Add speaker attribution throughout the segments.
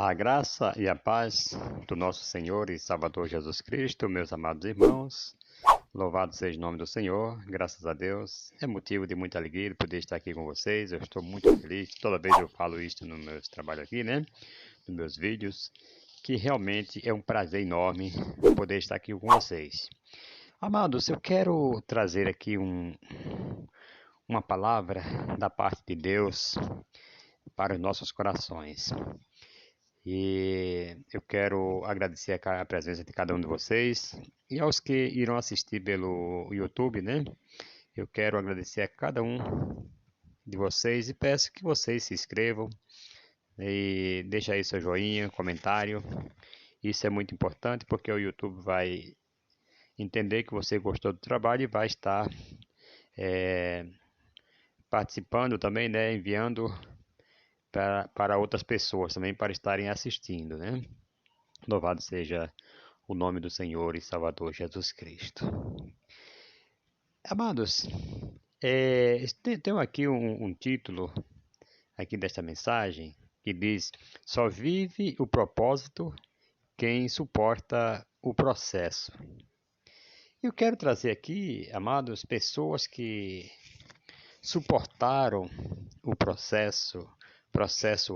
Speaker 1: A graça e a paz do nosso Senhor e Salvador Jesus Cristo, meus amados irmãos, louvado seja o nome do Senhor, graças a Deus. É motivo de muita alegria poder estar aqui com vocês, eu estou muito feliz, toda vez eu falo isso no meu trabalho aqui, né, nos meus vídeos, que realmente é um prazer enorme poder estar aqui com vocês. Amados, eu quero trazer aqui uma palavra da parte de Deus para os nossos corações. E eu quero agradecer a presença de cada um de vocês e aos que irão assistir pelo YouTube, né? Eu quero agradecer a cada um de vocês e peço que vocês se inscrevam e deixem aí seu joinha, comentário. Isso é muito importante porque o YouTube vai entender que você gostou do trabalho e vai estar participando também, né? Enviando para outras pessoas também para estarem assistindo, né? Louvado seja o nome do Senhor e Salvador Jesus Cristo. Amados, tenho aqui um título aqui desta mensagem que diz: Só vive o propósito quem suporta o processo. Eu quero trazer aqui, amados, pessoas que suportaram o processo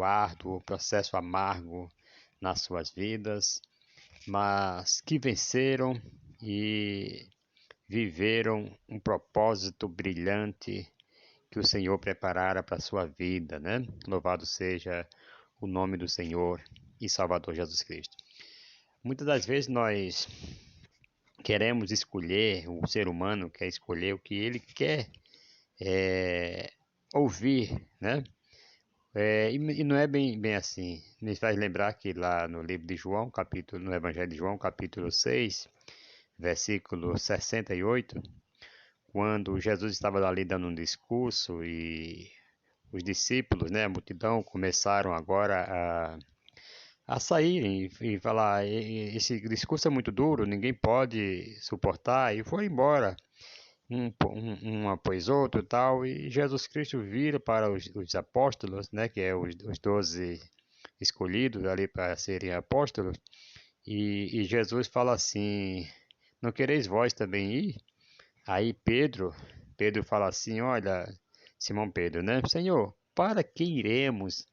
Speaker 1: árduo, processo amargo nas suas vidas, mas que venceram e viveram um propósito brilhante que o Senhor preparara para a sua vida, né? Louvado seja o nome do Senhor e Salvador Jesus Cristo. Muitas das vezes nós queremos escolher, o ser humano quer escolher o que ele quer ouvir, né? E não é bem assim. Me faz lembrar que lá no livro de João, no Evangelho de João, capítulo 6, versículo 68, quando Jesus estava ali dando um discurso e os discípulos, né, a multidão, começaram agora a saírem e falar: esse discurso é muito duro, ninguém pode suportar, e foi embora, um após outro e tal, e Jesus Cristo vira para os apóstolos, né, que é os 12 escolhidos ali para serem apóstolos, e Jesus fala assim: não quereis vós também ir? Aí Pedro fala assim: olha, Simão Pedro, né? Senhor, para que iremos,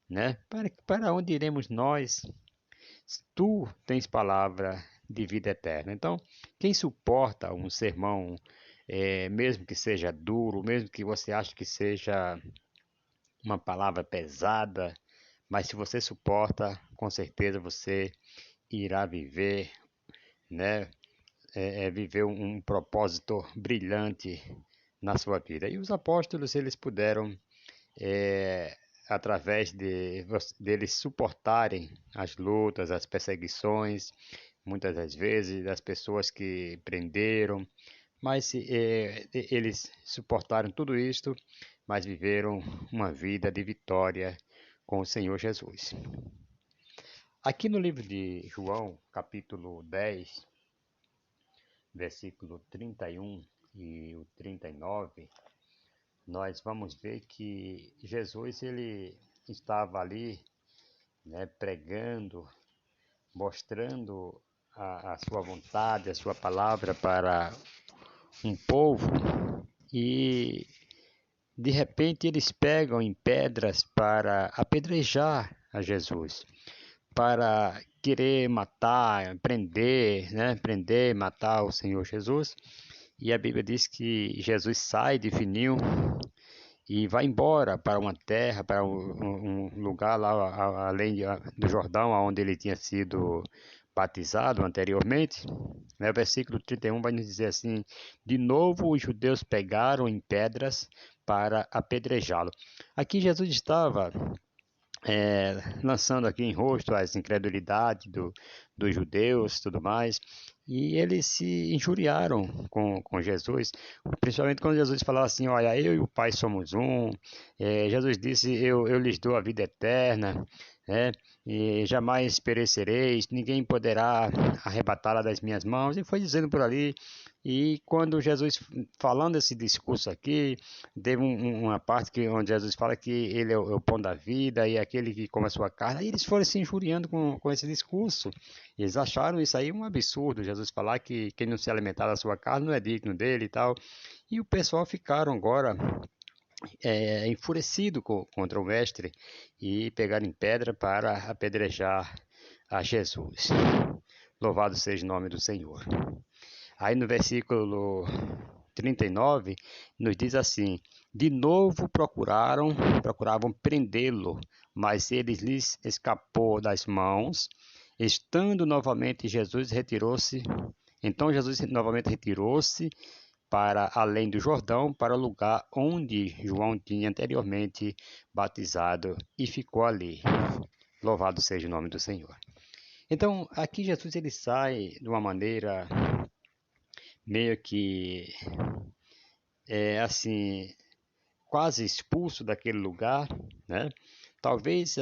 Speaker 1: né? Para onde iremos nós? Tu tens palavra de vida eterna. Então, quem suporta um sermão, mesmo que seja duro, mesmo que você ache que seja uma palavra pesada, mas se você suporta, com certeza você irá viver, né? Viver um propósito brilhante na sua vida. E os apóstolos, eles puderam, através deles suportarem as lutas, as perseguições, muitas das vezes, das pessoas que prenderam, mas eles suportaram tudo isto, mas viveram uma vida de vitória com o Senhor Jesus. Aqui no livro de João, capítulo 10, versículo 31 e o 39, nós vamos ver que Jesus ele estava ali, né, pregando, mostrando a sua vontade, a sua palavra para um povo e de repente eles pegam em pedras para apedrejar a Jesus, para querer matar, prender, né, prender, matar o Senhor Jesus. E a Bíblia diz que Jesus sai de fininho e vai embora para uma terra, para um lugar lá além do Jordão, onde ele tinha sido batizado anteriormente. O versículo 31 vai nos dizer assim: de novo os judeus pegaram em pedras para apedrejá-lo. Aqui Jesus estava lançando aqui em rosto as incredulidades dos judeus e tudo mais, e eles se injuriaram com Jesus, principalmente quando Jesus falava assim: olha, eu e o Pai somos um. Jesus disse: eu lhes dou a vida eterna, né? E jamais perecereis, ninguém poderá arrebatá-la das minhas mãos. E foi dizendo por ali. E quando Jesus, falando esse discurso aqui, teve uma parte onde Jesus fala que ele é o pão da vida e aquele que come a sua carne. Aí eles foram se injuriando com esse discurso. Eles acharam isso aí um absurdo, Jesus falar que quem não se alimentar da sua carne não é digno dele e tal. E o pessoal ficaram agora enfurecido contra o mestre e pegaram em pedra para apedrejar a Jesus. Louvado seja o nome do Senhor. Aí no versículo 39, nos diz assim: de novo procuravam prendê-lo, mas ele lhes escapou das mãos. Estando novamente Jesus retirou-se. Então Jesus novamente retirou-se para além do Jordão, para o lugar onde João tinha anteriormente batizado e ficou ali. Louvado seja o nome do Senhor. Então, aqui Jesus ele sai de uma maneira meio que assim, quase expulso daquele lugar, né? Talvez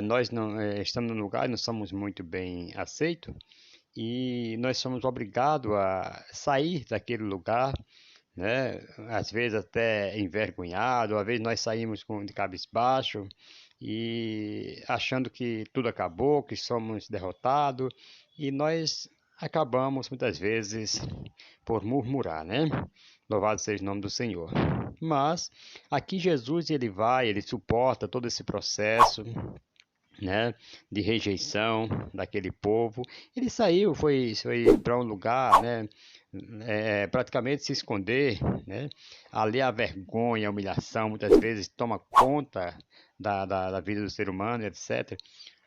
Speaker 1: nós não estamos no lugar e não somos muito bem aceitos e nós somos obrigados a sair daquele lugar, né? Às vezes até envergonhado, às vezes nós saímos de cabisbaixo e achando que tudo acabou, que somos derrotados, e nós acabamos muitas vezes por murmurar, né? Louvado seja o nome do Senhor. Mas aqui Jesus ele suporta todo esse processo, né, de rejeição daquele povo. Ele saiu, foi para um lugar, né, praticamente se esconder, né? Ali a vergonha, a humilhação, muitas vezes toma conta da vida do ser humano, etc.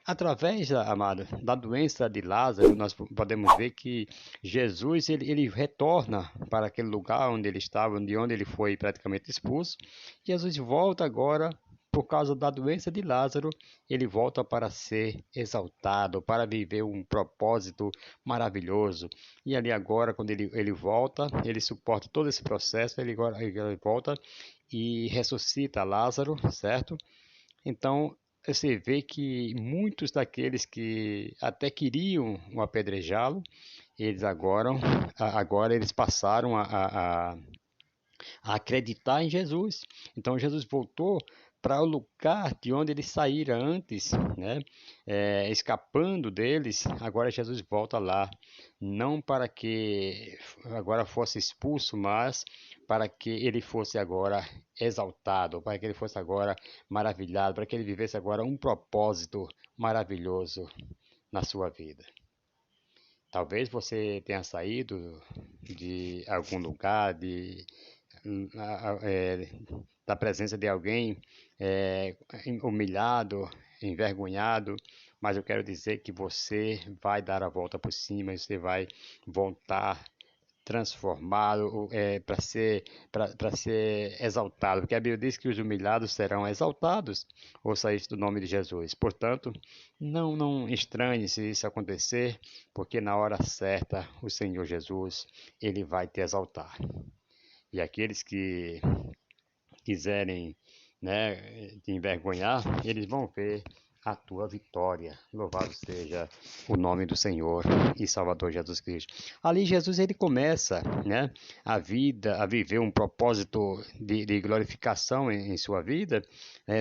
Speaker 1: Através, amado, da doença de Lázaro, nós podemos ver que Jesus ele retorna para aquele lugar onde ele estava, de onde ele foi praticamente expulso. Jesus volta agora por causa da doença de Lázaro, ele volta para ser exaltado, para viver um propósito maravilhoso. E ali agora, quando ele volta, ele suporta todo esse processo, ele volta e ressuscita Lázaro, certo? Então, você vê que muitos daqueles que até queriam o apedrejá-lo, eles agora eles passaram a acreditar em Jesus. Então Jesus voltou para o lugar de onde ele saíra antes, né? Escapando deles, agora Jesus volta lá, não para que agora fosse expulso, mas para que ele fosse agora exaltado, para que ele fosse agora maravilhado, para que ele vivesse agora um propósito maravilhoso na sua vida. Talvez você tenha saído de algum lugar, é, da presença de alguém humilhado, envergonhado, mas eu quero dizer que você vai dar a volta por cima, você vai voltar transformado para ser exaltado, porque a Bíblia diz que os humilhados serão exaltados. Ouça isso do nome de Jesus. Portanto, não estranhe se isso acontecer, porque na hora certa o Senhor Jesus ele vai te exaltar. E aqueles que quiserem, né, te envergonhar, eles vão ver a tua vitória. Louvado seja o nome do Senhor e Salvador Jesus Cristo. Ali Jesus ele começa, né, a viver um propósito de glorificação em sua vida,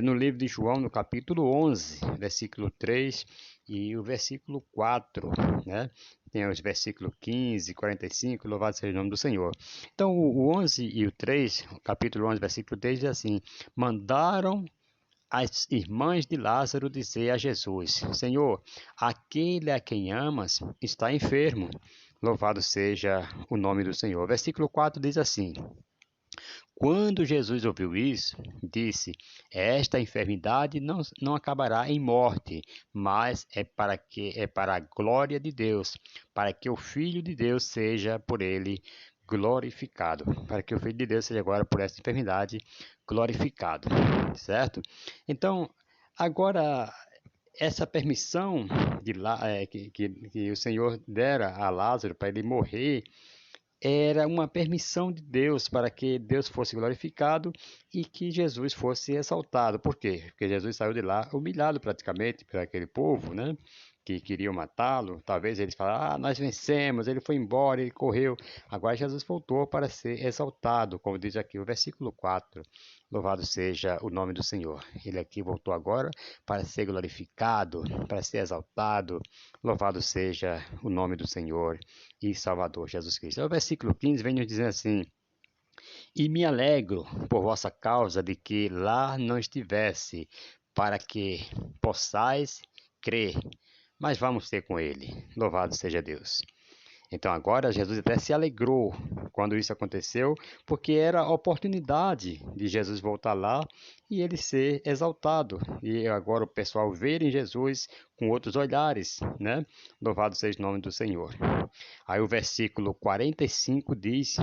Speaker 1: no livro de João, no capítulo 11, versículo 3 e o versículo 4, né? Tem os versículos 15, 45, louvado seja o nome do Senhor. Então, o 11 e o 3, capítulo 11, versículo 3, diz assim: mandaram as irmãs de Lázaro dizer a Jesus: Senhor, aquele a quem amas está enfermo. Louvado seja o nome do Senhor. Versículo 4 diz assim: quando Jesus ouviu isso, disse: esta enfermidade não acabará em morte, mas é para a glória de Deus, para que o Filho de Deus seja por ele glorificado, para que o Filho de Deus seja agora por essa enfermidade glorificado, certo? Então, agora essa permissão que o Senhor dera a Lázaro para ele morrer era uma permissão de Deus para que Deus fosse glorificado e que Jesus fosse exaltado. Por quê? Porque Jesus saiu de lá humilhado praticamente por aquele povo, né? Que queriam matá-lo. Talvez eles falaram, nós vencemos, ele foi embora, ele correu. Agora Jesus voltou para ser exaltado, como diz aqui o versículo 4. Louvado seja o nome do Senhor. Ele aqui voltou agora para ser glorificado, para ser exaltado. Louvado seja o nome do Senhor e Salvador Jesus Cristo. O versículo 15 vem nos dizendo assim: E me alegro por vossa causa de que lá não estivesse, para que possais crer. Mas vamos ter com ele. Louvado seja Deus. Então agora Jesus até se alegrou quando isso aconteceu, porque era a oportunidade de Jesus voltar lá e ele ser exaltado. E agora o pessoal ver em Jesus com outros olhares, né? Louvado seja o nome do Senhor. Aí o versículo 45 diz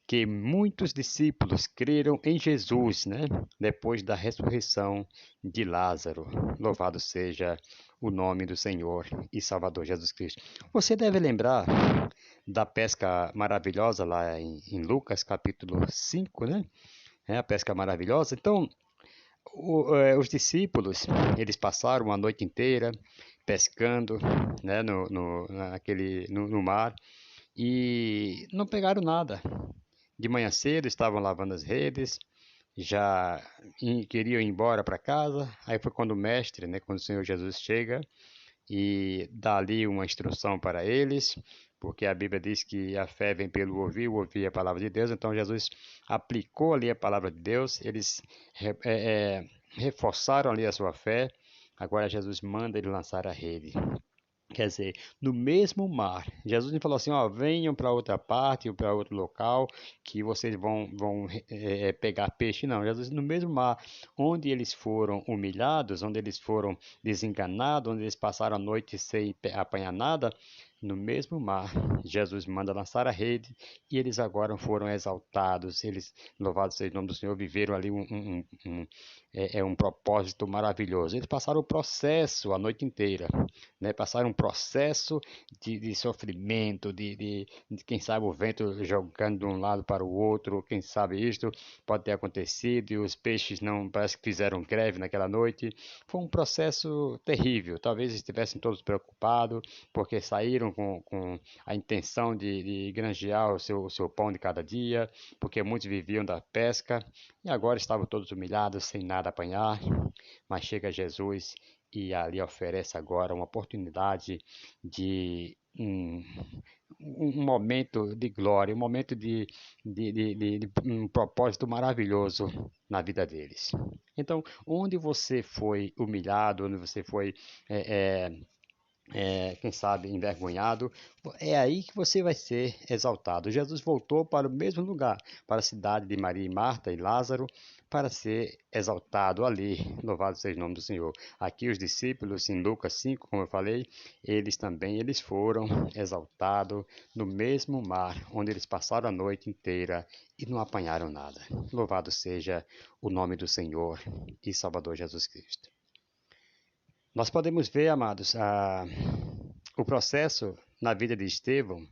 Speaker 1: que muitos discípulos creram em Jesus, né? Depois da ressurreição de Lázaro. Louvado seja o nome do Senhor e Salvador Jesus Cristo. Você deve lembrar da pesca maravilhosa lá em Lucas capítulo 5, né? É a pesca maravilhosa. Então, os discípulos, eles passaram a noite inteira pescando, né, no mar e não pegaram nada. De manhã cedo estavam lavando as redes, já queriam ir embora para casa. Aí foi quando o mestre, né, quando o Senhor Jesus chega e dá ali uma instrução para eles, porque a Bíblia diz que a fé vem pelo ouvir, o ouvir a palavra de Deus. Então Jesus aplicou ali a palavra de Deus, eles reforçaram ali a sua fé. Agora Jesus manda ele lançar a rede. Quer dizer, no mesmo mar. Jesus não falou assim, ó, venham para outra parte ou para outro local que vocês vão pegar peixe. Não, Jesus no mesmo mar, onde eles foram humilhados, onde eles foram desenganados, onde eles passaram a noite sem apanhar nada, no mesmo mar, Jesus manda lançar a rede e eles agora foram exaltados. Eles, louvado seja o nome do Senhor, viveram ali um propósito maravilhoso. Eles passaram o processo a noite inteira, né? Passaram um processo de sofrimento, de quem sabe o vento jogando de um lado para o outro, quem sabe isto pode ter acontecido e os peixes não parece que fizeram greve naquela noite. Foi um processo terrível. Talvez estivessem todos preocupados porque saíram com a intenção de granjear o seu pão de cada dia, porque muitos viviam da pesca e agora estavam todos humilhados, sem nada a apanhar. Mas chega Jesus e ali oferece agora uma oportunidade de um momento de glória, um momento de um propósito maravilhoso na vida deles. Então, onde você foi humilhado, onde você foi quem sabe, envergonhado, é aí que você vai ser exaltado. Jesus voltou para o mesmo lugar, para a cidade de Maria e Marta e Lázaro, para ser exaltado ali. Louvado seja o nome do Senhor. Aqui os discípulos, em Lucas 5, como eu falei, eles foram exaltados no mesmo mar, onde eles passaram a noite inteira e não apanharam nada. Louvado seja o nome do Senhor e Salvador Jesus Cristo. Nós podemos ver, amados, o processo na vida de Estevão.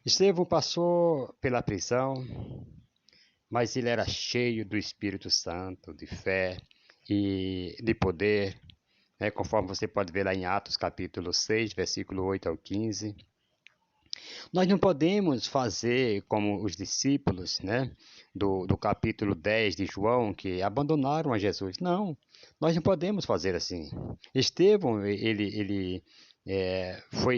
Speaker 1: Estevão passou pela prisão, mas ele era cheio do Espírito Santo, de fé e de poder, né, conforme você pode ver lá em Atos capítulo 6, versículo 8 ao 15. Nós não podemos fazer como os discípulos, né, do capítulo 10 de João, que abandonaram a Jesus. Não, nós não podemos fazer assim. Estevão, ele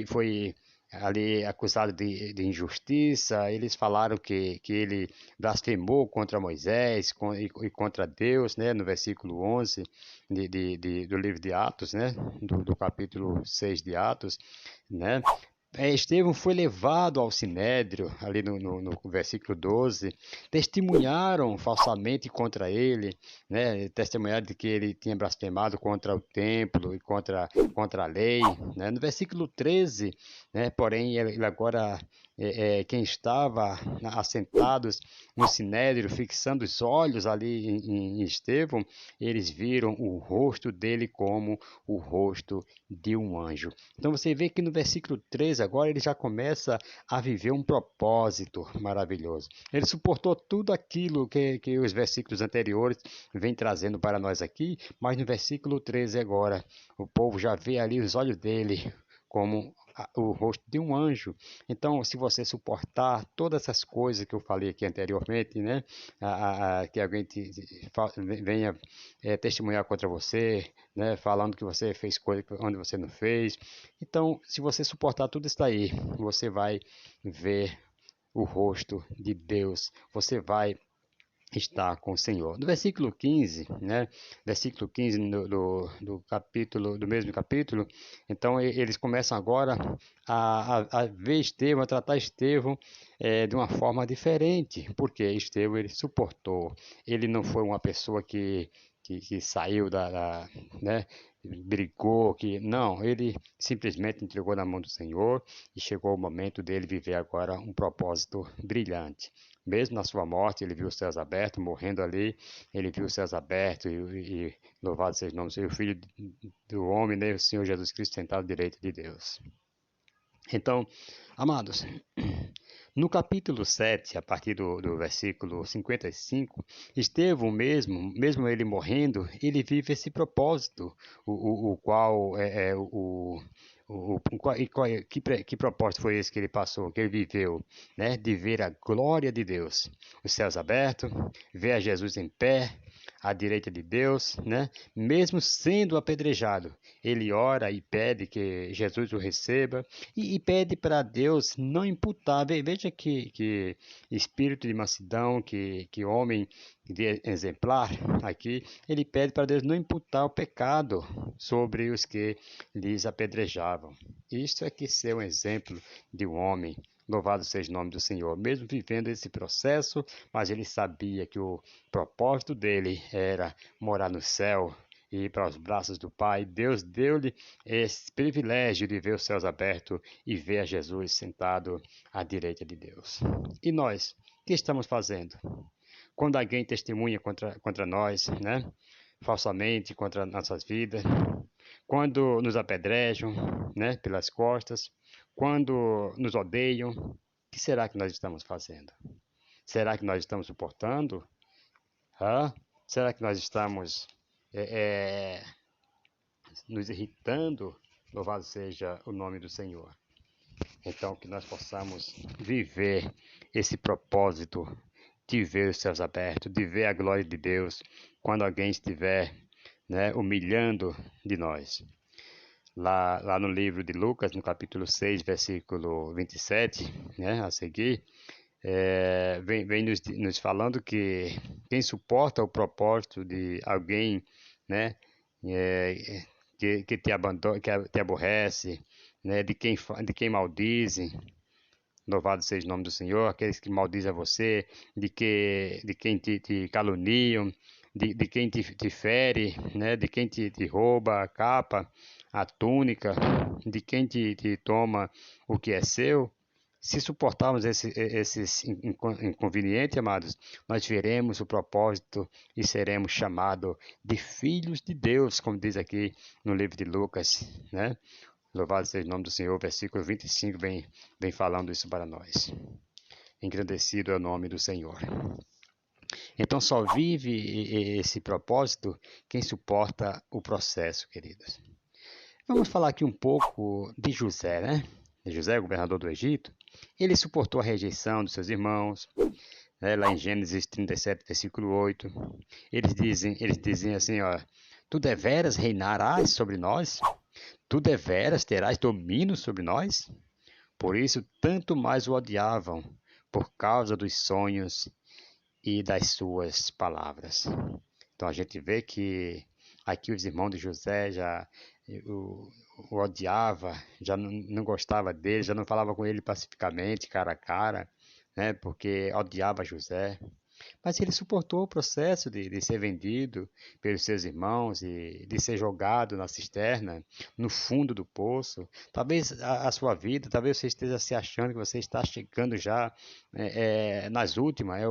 Speaker 1: foi ali acusado de injustiça. Eles falaram que ele blasfemou contra Moisés e contra Deus, né, no versículo 11 do livro de Atos, né, do capítulo 6 de Atos, né. Estevão foi levado ao sinédrio, ali no versículo 12, testemunharam falsamente contra ele, né? Testemunharam de que ele tinha blasfemado contra o templo e contra a lei. Né? No versículo 13, né? Porém, ele agora quem estava assentados no sinédrio, fixando os olhos ali em Estevão, eles viram o rosto dele como o rosto de um anjo. Então você vê que no versículo 3 agora ele já começa a viver um propósito maravilhoso. Ele suportou tudo aquilo que os versículos anteriores vêm trazendo para nós aqui, mas no versículo 13 agora, o povo já vê ali os olhos dele como o rosto de um anjo. Então, se você suportar todas essas coisas que eu falei aqui anteriormente, né, que alguém venha testemunhar contra você, né, falando que você fez coisa onde você não fez. Então, se você suportar tudo isso aí, você vai ver o rosto de Deus. Você vai estar com o Senhor. No versículo 15, né? Versículo 15 do capítulo, do mesmo capítulo, então eles começam agora a ver Estevão, a tratar Estevão de uma forma diferente, porque Estevão ele suportou, ele não foi uma pessoa que saiu né, brigou, não, ele simplesmente entregou na mão do Senhor e chegou o momento dele viver agora um propósito brilhante. Mesmo na sua morte, ele viu os céus abertos, morrendo ali, ele viu os céus abertos e louvado seja o nome do Senhor, o Filho do homem, né, o Senhor Jesus Cristo sentado à direita de Deus. Então, amados, no capítulo 7, a partir do versículo 55, Estevão mesmo ele morrendo, ele vive esse propósito, o qual que propósito foi esse que ele passou, que ele viveu, né? De ver a glória de Deus, os céus abertos, ver a Jesus em pé, à direita de Deus, né? Mesmo sendo apedrejado, ele ora e pede que Jesus o receba e pede para Deus não imputar. Veja que espírito de mansidão, que homem de exemplar aqui, ele pede para Deus não imputar o pecado sobre os que lhes apedrejavam. Isto é que ser um exemplo de um homem. Louvado seja o nome do Senhor. Mesmo vivendo esse processo, mas ele sabia que o propósito dele era morar no céu e ir para os braços do Pai. Deus deu-lhe esse privilégio de ver os céus abertos e ver a Jesus sentado à direita de Deus. E nós, o que estamos fazendo? Quando alguém testemunha contra nós, né? Falsamente contra nossas vidas, quando nos apedrejam, né, pelas costas, quando nos odeiam, o que será que nós estamos fazendo? Será que nós estamos suportando? Ah? Será que nós estamos nos irritando? Louvado seja o nome do Senhor. Então, que nós possamos viver esse propósito de ver os céus abertos, de ver a glória de Deus quando alguém estiver, né, humilhando de nós. Lá no livro de Lucas, no capítulo 6, versículo 27, né, a seguir, vem nos falando que quem suporta o propósito de alguém, né, que te abandona, que te aborrece, né, de quem maldize, louvado seja o nome do Senhor, aqueles que maldizem a você, de quem te caluniam, de quem te fere, né, de quem te rouba a capa, a túnica, de quem te toma o que é seu. Se suportarmos esses inconvenientes, amados, nós veremos o propósito e seremos chamados de filhos de Deus, como diz aqui no livro de Lucas, né? Louvado seja o nome do Senhor, versículo 25 vem falando isso para nós. Engrandecido é o nome do Senhor. Então só vive esse propósito quem suporta o processo, queridos. Vamos falar aqui um pouco de José, né? José, governador do Egito, ele suportou a rejeição dos seus irmãos, né? Lá em Gênesis 37, versículo 8. Eles dizem assim, ó, tu deveras reinarás sobre nós? Tu deveras terás domínio sobre nós? Por isso, tanto mais o odiavam, por causa dos sonhos e das suas palavras. Então a gente vê que aqui os irmãos de José já o odiava, já não gostava dele, já não falava com ele pacificamente, cara a cara, né? Porque odiava José. Mas ele suportou o processo de ser vendido pelos seus irmãos e de ser jogado na cisterna, no fundo do poço. Talvez a sua vida, talvez você esteja se achando que você está chegando já nas últimas, é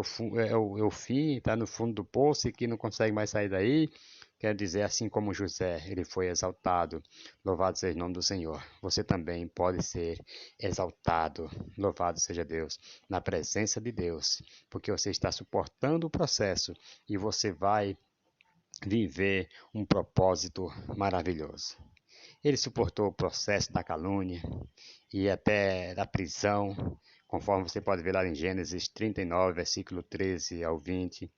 Speaker 1: o fim, está no fundo do poço e que não consegue mais sair daí. Quero dizer, assim como José, ele foi exaltado. Louvado seja o nome do Senhor. Você também pode ser exaltado. Louvado seja Deus. Na presença de Deus. Porque você está suportando o processo e você vai viver um propósito maravilhoso. Ele suportou o processo da calúnia e até da prisão, conforme você pode ver lá em Gênesis 39, versículo 13 ao 20.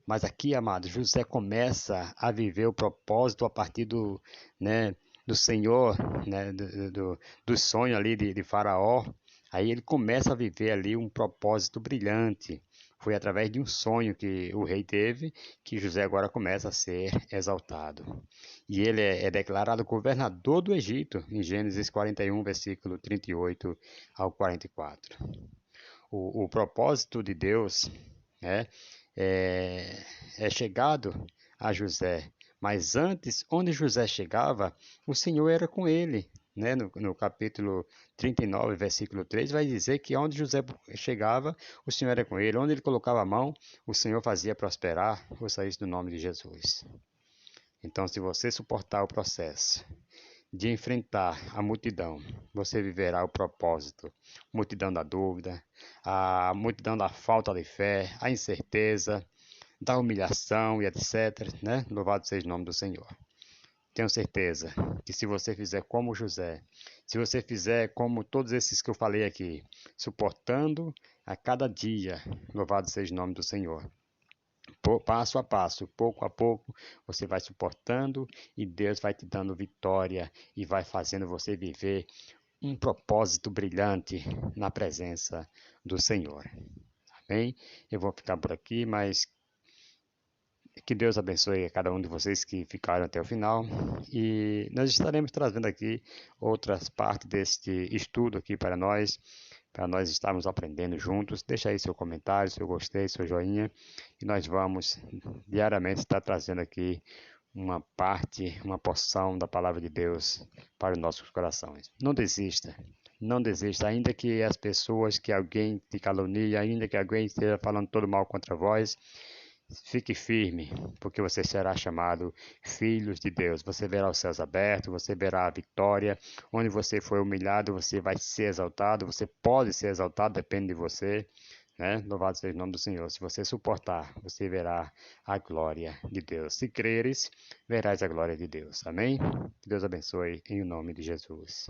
Speaker 1: Mas aqui, amado, José começa a viver o propósito a partir do Senhor, né, do sonho ali de Faraó. Aí ele começa a viver ali um propósito brilhante. Foi através de um sonho que o rei teve que José agora começa a ser exaltado. E ele é declarado governador do Egito, em Gênesis 41, versículo 38 ao 44. O propósito de Deus, né, é, é chegado a José. Mas antes, onde José chegava, o Senhor era com ele. Né? No capítulo 39, versículo 3, vai dizer que onde José chegava, o Senhor era com ele. Onde ele colocava a mão, o Senhor fazia prosperar. Ouça isso no nome de Jesus. Então, se você suportar o processo de enfrentar a multidão, você viverá o propósito. Multidão da dúvida, a multidão da falta de fé, a incerteza, da humilhação e etc. Né? Louvado seja o nome do Senhor. Tenho certeza que se você fizer como José, se você fizer como todos esses que eu falei aqui, suportando a cada dia, louvado seja o nome do Senhor. Passo a passo, pouco a pouco, você vai suportando e Deus vai te dando vitória e vai fazendo você viver um propósito brilhante na presença do Senhor. Amém? Eu vou ficar por aqui, mas que Deus abençoe a cada um de vocês que ficaram até o final. E nós estaremos trazendo aqui outras partes deste estudo aqui para nós estarmos aprendendo juntos. Deixa aí seu comentário, seu gostei, seu joinha. E nós vamos diariamente estar trazendo aqui uma parte, uma porção da palavra de Deus para os nossos corações. Não desista. Não desista, ainda que as pessoas, que alguém te calunie, ainda que alguém esteja falando todo mal contra vós, fique firme, porque você será chamado filhos de Deus. Você verá os céus abertos, você verá a vitória. Onde você foi humilhado, você vai ser exaltado. Você pode ser exaltado, depende de você. Né? Louvado seja o nome do Senhor. Se você suportar, você verá a glória de Deus. Se creres, verás a glória de Deus. Amém? Que Deus abençoe em nome de Jesus.